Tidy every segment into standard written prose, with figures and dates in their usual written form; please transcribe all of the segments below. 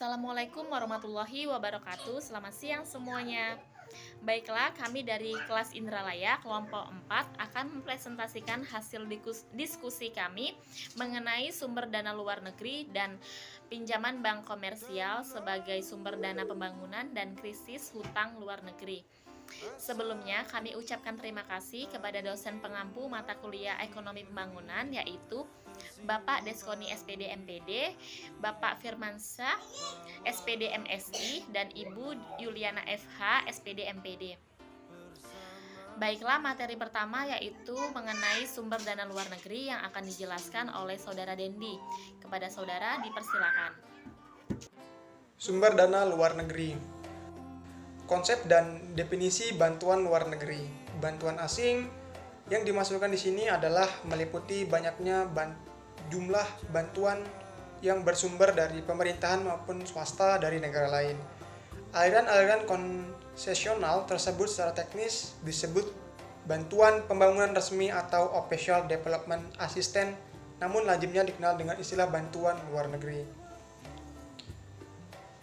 Assalamualaikum warahmatullahi wabarakatuh. Selamat siang semuanya. Baiklah, kami dari kelas Indralaya kelompok 4 akan mempresentasikan hasil diskusi kami mengenai sumber dana luar negeri dan pinjaman bank komersial sebagai sumber dana pembangunan dan krisis hutang luar negeri. Sebelumnya, kami ucapkan terima kasih kepada dosen pengampu mata kuliah Ekonomi Pembangunan, yaitu Bapak Deskoni SPD MPD, Bapak Firmansyah SPD MSI, dan Ibu Yuliana FH SPD MPD. Baiklah, materi pertama yaitu mengenai sumber dana luar negeri yang akan dijelaskan oleh Saudara Dendi. Kepada saudara dipersilakan. Sumber dana luar negeri. Konsep dan definisi bantuan luar negeri. Bantuan asing yang dimasukkan di sini adalah meliputi banyaknya jumlah bantuan yang bersumber dari pemerintahan maupun swasta dari negara lain. Aliran-aliran konsesional tersebut secara teknis disebut bantuan pembangunan resmi atau official development assistance, namun lazimnya dikenal dengan istilah bantuan luar negeri.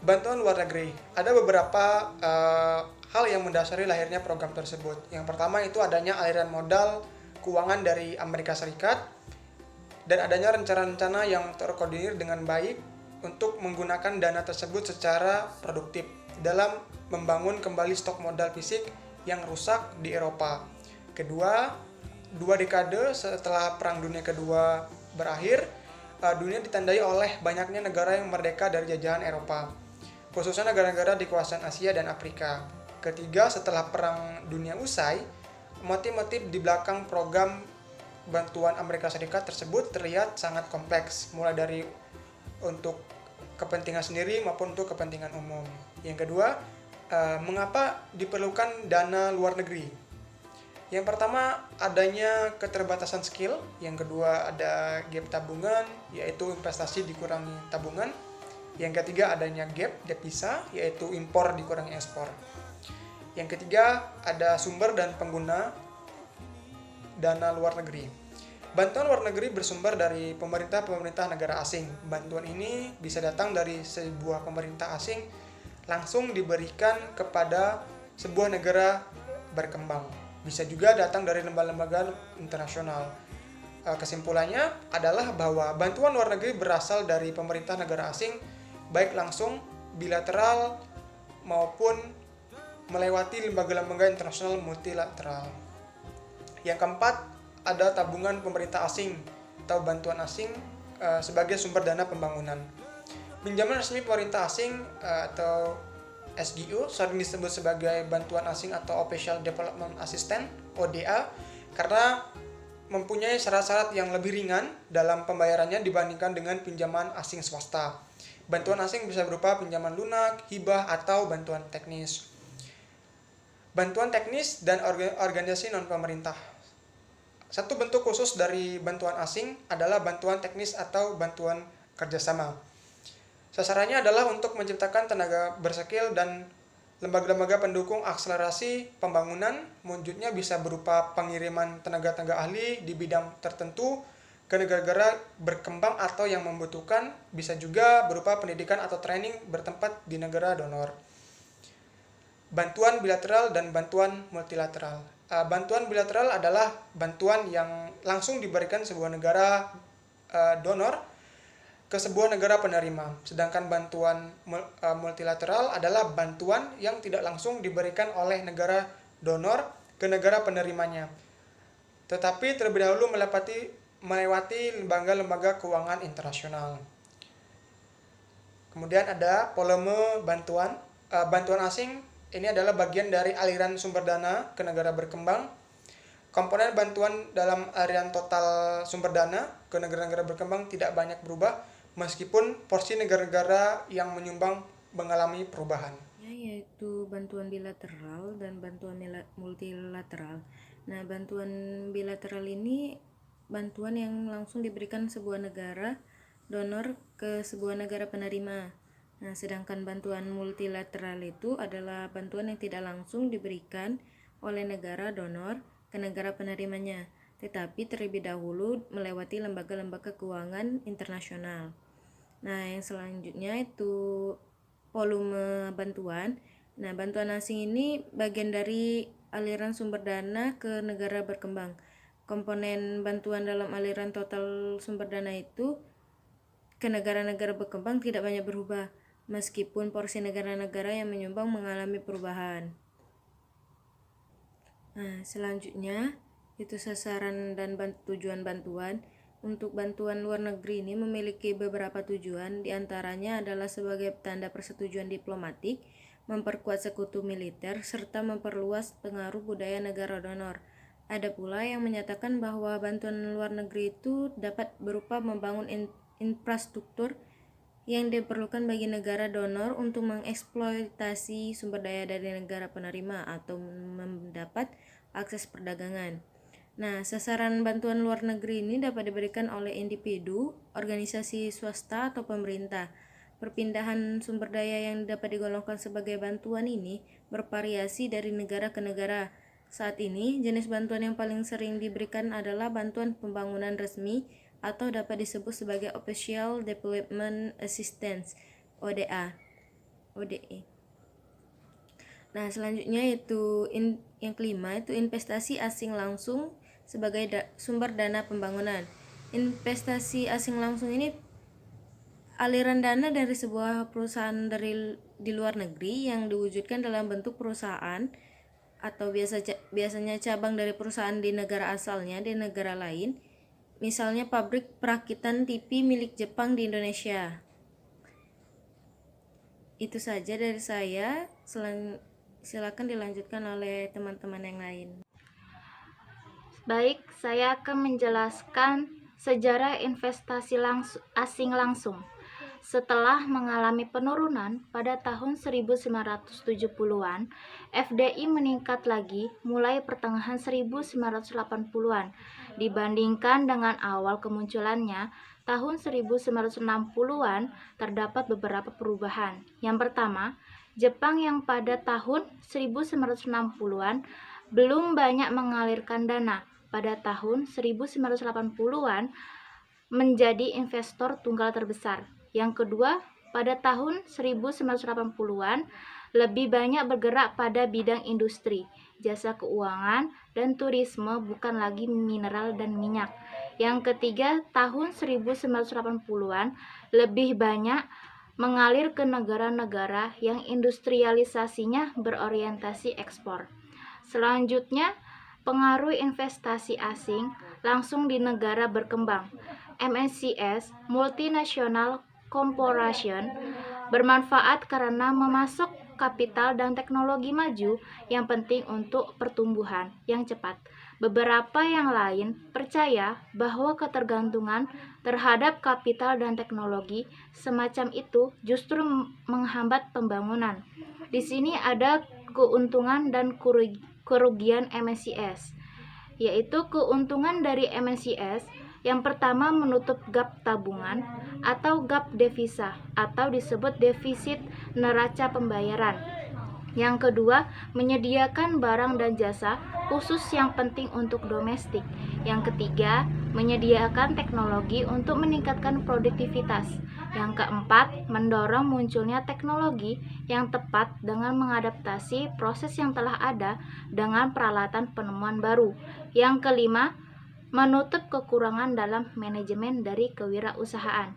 Bantuan luar negeri, ada beberapa hal yang mendasari lahirnya program tersebut. Yang pertama itu adanya aliran modal keuangan dari Amerika Serikat dan adanya rencana-rencana yang terkoordinir dengan baik untuk menggunakan dana tersebut secara produktif dalam membangun kembali stok modal fisik yang rusak di Eropa. Kedua, 2 dekade setelah Perang Dunia Kedua berakhir, dunia ditandai oleh banyaknya negara yang merdeka dari jajahan Eropa, khususnya negara-negara di kawasan Asia dan Afrika. Ketiga, setelah Perang Dunia usai, motif-motif di belakang program bantuan Amerika Serikat tersebut terlihat sangat kompleks, mulai dari untuk kepentingan sendiri maupun untuk kepentingan umum. Yang kedua, mengapa diperlukan dana luar negeri? Yang pertama, adanya keterbatasan skill. Yang kedua, ada gap tabungan, yaitu investasi dikurangi tabungan. Yang ketiga, adanya gap devisa, yaitu impor dikurangi ekspor. Yang ketiga, ada sumber dan pengguna dana luar negeri. Bantuan luar negeri bersumber dari pemerintah negara asing. Bantuan ini bisa datang dari sebuah pemerintah asing langsung diberikan kepada sebuah negara berkembang. Bisa juga datang dari lembaga-lembaga internasional. Kesimpulannya adalah bahwa bantuan luar negeri berasal dari pemerintah negara asing, baik langsung, bilateral, maupun melewati lembaga-lembaga internasional multilateral. Yang keempat, ada tabungan pemerintah asing atau bantuan asing sebagai sumber dana pembangunan. Pinjaman resmi pemerintah asing atau SDO sering disebut sebagai bantuan asing atau Official Development Assistance (ODA) karena mempunyai syarat-syarat yang lebih ringan dalam pembayarannya dibandingkan dengan pinjaman asing swasta. Bantuan asing bisa berupa pinjaman lunak, hibah, atau bantuan teknis. Bantuan teknis dan organisasi non-pemerintah. Satu bentuk khusus dari bantuan asing adalah bantuan teknis atau bantuan kerjasama. Sasarannya adalah untuk menciptakan tenaga berskill dan lembaga-lembaga pendukung akselerasi pembangunan. Wujudnya bisa berupa pengiriman tenaga-tenaga ahli di bidang tertentu ke negara-negara berkembang atau yang membutuhkan, bisa juga berupa pendidikan atau training bertempat di negara donor. Bantuan bilateral dan bantuan multilateral. Bantuan bilateral adalah bantuan yang langsung diberikan sebuah negara donor ke sebuah negara penerima. Sedangkan bantuan multilateral adalah bantuan yang tidak langsung diberikan oleh negara donor ke negara penerimanya, tetapi terlebih dahulu melewati lembaga-lembaga keuangan internasional. Kemudian ada volume bantuan. Bantuan asing ini adalah bagian dari aliran sumber dana ke negara berkembang. Komponen bantuan dalam aliran total sumber dana ke negara-negara berkembang tidak banyak berubah, meskipun porsi negara-negara yang menyumbang mengalami perubahan. Yaitu bantuan bilateral dan bantuan multilateral. Nah, bantuan bilateral ini bantuan yang langsung diberikan sebuah negara donor ke sebuah negara penerima. Nah, sedangkan bantuan multilateral itu adalah bantuan yang tidak langsung diberikan oleh negara donor ke negara penerimanya, tetapi terlebih dahulu melewati lembaga-lembaga keuangan internasional. Nah, yang selanjutnya itu volume bantuan. Nah, bantuan asing ini bagian dari aliran sumber dana ke negara berkembang. Komponen bantuan dalam aliran total sumber dana itu ke negara-negara berkembang tidak banyak berubah, meskipun porsi negara-negara yang menyumbang mengalami perubahan. Nah, selanjutnya itu sasaran dan tujuan bantuan. Untuk bantuan luar negeri ini memiliki beberapa tujuan, diantaranya adalah sebagai tanda persetujuan diplomatik, memperkuat sekutu militer, serta memperluas pengaruh budaya negara donor. Ada pula yang menyatakan bahwa bantuan luar negeri itu dapat berupa membangun infrastruktur yang diperlukan bagi negara donor untuk mengeksploitasi sumber daya dari negara penerima atau mendapat akses perdagangan. Nah, sasaran bantuan luar negeri ini dapat diberikan oleh individu, organisasi swasta, atau pemerintah. Perpindahan sumber daya yang dapat digolongkan sebagai bantuan ini bervariasi dari negara ke negara. Saat ini, jenis bantuan yang paling sering diberikan adalah bantuan pembangunan resmi atau dapat disebut sebagai Official Development Assistance (ODA). ODE. Nah, selanjutnya itu yang kelima itu investasi asing langsung sebagai sumber dana pembangunan. Investasi asing langsung ini aliran dana dari sebuah perusahaan di luar negeri yang diwujudkan dalam bentuk perusahaan atau biasanya cabang dari perusahaan di negara asalnya di negara lain. Misalnya pabrik perakitan TV milik Jepang di Indonesia. Itu saja dari saya. Silakan dilanjutkan oleh teman-teman yang lain. Baik, saya akan menjelaskan sejarah investasi asing langsung. Setelah mengalami penurunan pada tahun 1970-an, FDI meningkat lagi mulai pertengahan 1980-an dibandingkan dengan awal kemunculannya tahun 1960-an. Terdapat beberapa perubahan. Yang pertama, Jepang yang pada tahun 1960-an belum banyak mengalirkan dana, pada tahun 1980-an menjadi investor tunggal terbesar. Yang kedua, pada tahun 1980-an lebih banyak bergerak pada bidang industri, jasa keuangan, dan turisme, bukan lagi mineral dan minyak. Yang ketiga, tahun 1980-an lebih banyak mengalir ke negara-negara yang industrialisasinya berorientasi ekspor. Selanjutnya, pengaruh investasi asing langsung di negara berkembang. MNCs, Multinational Corporation, bermanfaat karena memasok kapital dan teknologi maju yang penting untuk pertumbuhan yang cepat. Beberapa yang lain percaya bahwa ketergantungan terhadap kapital dan teknologi semacam itu justru menghambat pembangunan. Di sini ada keuntungan dan kerugian MNCs, yaitu keuntungan dari MNCs. Yang pertama, menutup gap tabungan atau gap devisa atau disebut defisit neraca pembayaran. Yang kedua, menyediakan barang dan jasa khusus yang penting untuk domestik. Yang ketiga, menyediakan teknologi untuk meningkatkan produktivitas. Yang keempat, mendorong munculnya teknologi yang tepat dengan mengadaptasi proses yang telah ada dengan peralatan penemuan baru. Yang kelima, menutup kekurangan dalam manajemen dari kewirausahaan.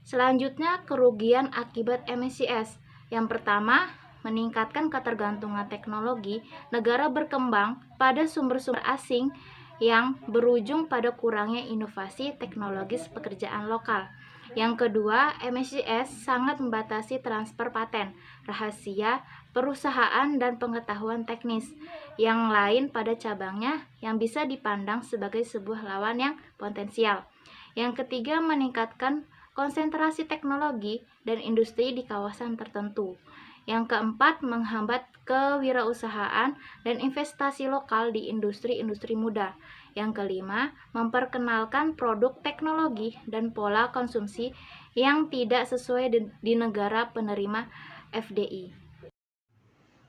Selanjutnya, kerugian akibat MNCs. Yang pertama, meningkatkan ketergantungan teknologi negara berkembang pada sumber-sumber asing yang berujung pada kurangnya inovasi teknologis pekerjaan lokal. Yang kedua, MNCs sangat membatasi transfer paten, rahasia, perusahaan, dan pengetahuan teknis yang lain pada cabangnya yang bisa dipandang sebagai sebuah lawan yang potensial. Yang ketiga, meningkatkan konsentrasi teknologi dan industri di kawasan tertentu. Yang keempat, menghambat kewirausahaan dan investasi lokal di industri-industri muda. Yang kelima, memperkenalkan produk teknologi dan pola konsumsi yang tidak sesuai di negara penerima FDI.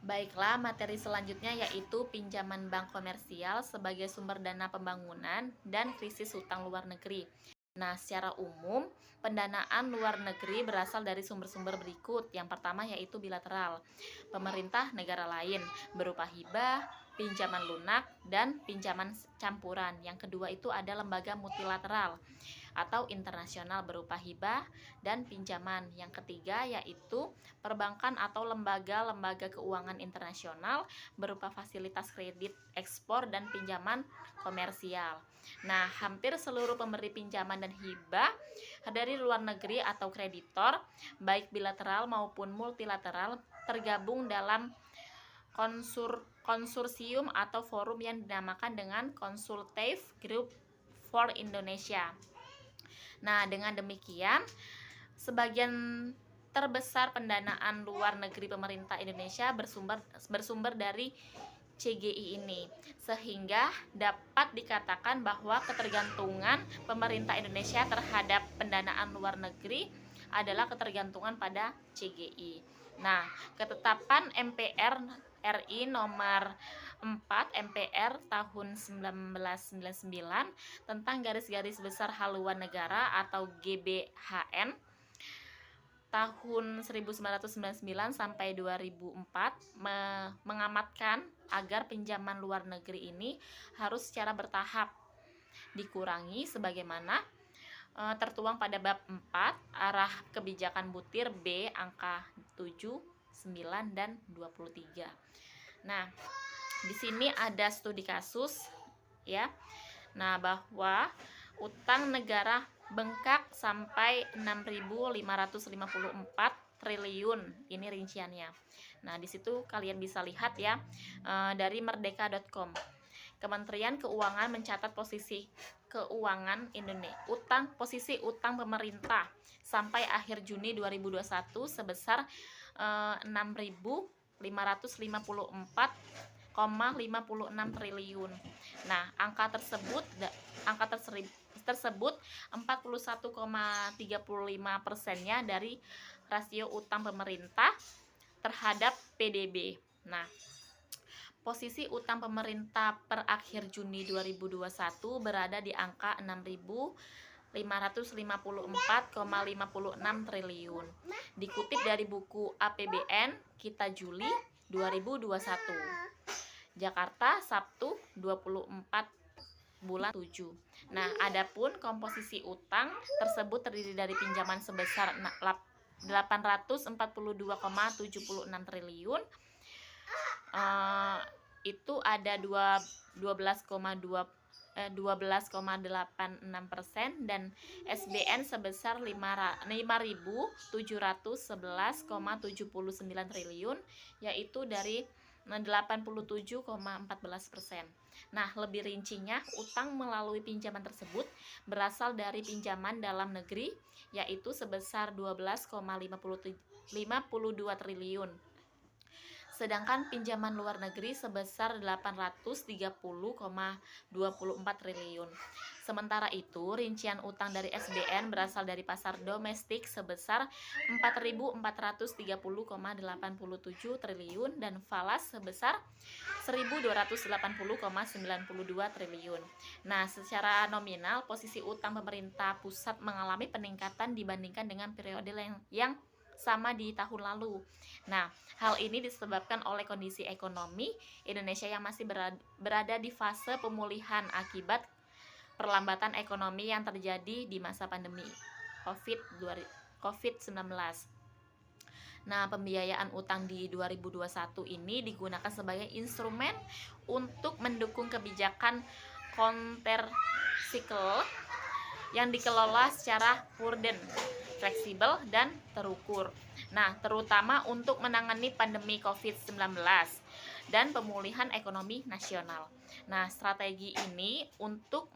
Baiklah, materi selanjutnya yaitu pinjaman bank komersial sebagai sumber dana pembangunan dan krisis hutang luar negeri. Nah, secara umum, pendanaan luar negeri berasal dari sumber-sumber berikut. Yang pertama yaitu bilateral, pemerintah negara lain berupa hibah, pinjaman lunak, dan pinjaman campuran. Yang kedua itu ada lembaga multilateral atau internasional berupa hibah dan pinjaman. Yang ketiga yaitu perbankan atau lembaga-lembaga keuangan internasional berupa fasilitas kredit, ekspor, dan pinjaman komersial. Nah, hampir seluruh pemberi pinjaman dan hibah dari luar negeri atau kreditor, baik bilateral maupun multilateral, tergabung dalam konsorsium atau forum yang dinamakan dengan Consultative Group for Indonesia. Nah, dengan demikian, sebagian terbesar pendanaan luar negeri pemerintah Indonesia bersumber dari CGI ini, sehingga dapat dikatakan bahwa ketergantungan pemerintah Indonesia terhadap pendanaan luar negeri adalah ketergantungan pada CGI. Nah, ketetapan MPR RI nomor 4 MPR tahun 1999 tentang garis-garis besar haluan negara atau GBHN tahun 1999 sampai 2004 mengamatkan agar pinjaman luar negeri ini harus secara bertahap dikurangi sebagaimana tertuang pada bab 4 arah kebijakan butir B angka 7, 9, dan 23. Nah, di sini ada studi kasus ya. Nah, bahwa utang negara bengkak sampai 6.554 triliun. Ini rinciannya. Nah, di situ kalian bisa lihat ya dari merdeka.com. Kementerian Keuangan mencatat posisi keuangan Indonesia, posisi utang pemerintah sampai akhir Juni 2021 sebesar 6.554,56 triliun. Nah, angka tersebut 41,35%-nya dari rasio utang pemerintah terhadap PDB. Nah, posisi utang pemerintah per akhir Juni 2021 berada di angka 6.554,56 triliun. Dikutip dari buku APBN Kita Juli 2021. Jakarta, Sabtu 24 bulan 7. Nah, adapun komposisi utang tersebut terdiri dari pinjaman sebesar 842,76 triliun. Itu ada 12,86% dan SBN sebesar 5.711,79 triliun, yaitu dari 87,14%. Nah, lebih rincinya, utang melalui pinjaman tersebut berasal dari pinjaman dalam negeri, yaitu sebesar 12,52 triliun. Sedangkan pinjaman luar negeri sebesar 830,24 triliun. Sementara itu, rincian utang dari SBN berasal dari pasar domestik sebesar 4.430,87 triliun dan falas sebesar 1.280,92 triliun. Nah, secara nominal, posisi utang pemerintah pusat mengalami peningkatan dibandingkan dengan periode yang sama di tahun lalu. Nah, hal ini disebabkan oleh kondisi ekonomi Indonesia yang masih berada di fase pemulihan akibat perlambatan ekonomi yang terjadi di masa pandemi COVID-19. Nah, pembiayaan utang di 2021 ini digunakan sebagai instrumen untuk mendukung kebijakan countercyclical yang dikelola secara prudent, fleksibel, dan terukur. Nah, terutama untuk menangani pandemi COVID-19 dan pemulihan ekonomi nasional. Nah, strategi ini untuk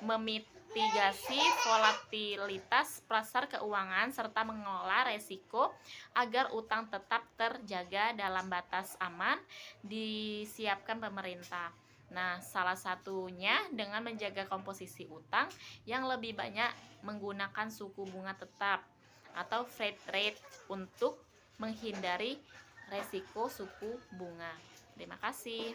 memitigasi volatilitas pasar keuangan serta mengelola resiko agar utang tetap terjaga dalam batas aman disiapkan pemerintah. Nah, salah satunya dengan menjaga komposisi utang yang lebih banyak menggunakan suku bunga tetap atau flat rate untuk menghindari resiko suku bunga. Terima kasih.